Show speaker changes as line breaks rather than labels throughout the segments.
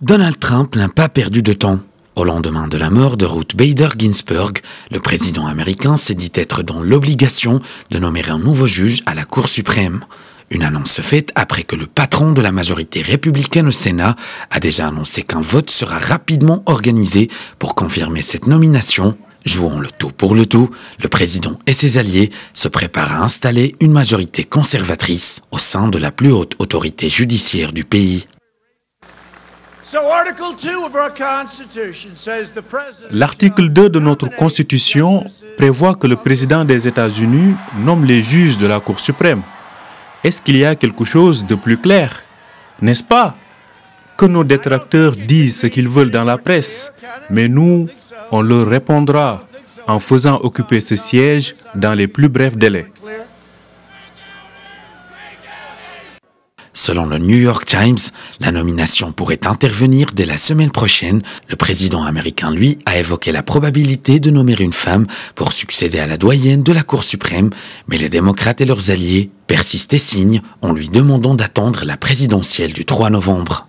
Donald Trump n'a pas perdu de temps. Au lendemain de la mort de Ruth Bader Ginsburg, le président américain s'est dit être dans l'obligation de nommer un nouveau juge à la Cour suprême. Une annonce faite après que le patron de la majorité républicaine au Sénat a déjà annoncé qu'un vote sera rapidement organisé pour confirmer cette nomination. Jouant le tout pour le tout, le président et ses alliés se préparent à installer une majorité conservatrice au sein de la plus haute autorité judiciaire du pays.
L'article 2 de notre Constitution prévoit que le président des États-Unis nomme les juges de la Cour suprême. Est-ce qu'il y a quelque chose de plus clair? N'est-ce pas? Que nos détracteurs disent ce qu'ils veulent dans la presse, mais nous, on leur répondra en faisant occuper ce siège dans les plus brefs délais.
Selon le New York Times, la nomination pourrait intervenir dès la semaine prochaine. Le président américain, lui, a évoqué la probabilité de nommer une femme pour succéder à la doyenne de la Cour suprême, mais les démocrates et leurs alliés persistent et signent en lui demandant d'attendre la présidentielle du 3 novembre.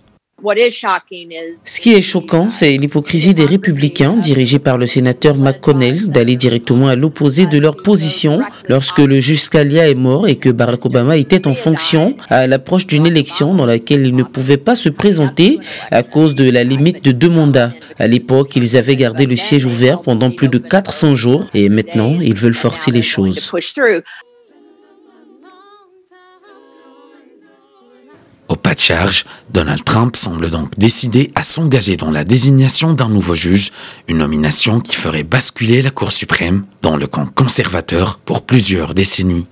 Ce qui est choquant, c'est l'hypocrisie des républicains, dirigés par le sénateur McConnell, d'aller directement à l'opposé de leur position lorsque le juge Scalia est mort et que Barack Obama était en fonction à l'approche d'une élection dans laquelle il ne pouvait pas se présenter à cause de la limite de 2 mandats. À l'époque, ils avaient gardé le siège ouvert pendant plus de 400 jours et maintenant, ils veulent forcer les choses.
Au pas de charge, Donald Trump semble donc décidé à s'engager dans la désignation d'un nouveau juge, une nomination qui ferait basculer la Cour suprême dans le camp conservateur pour plusieurs décennies.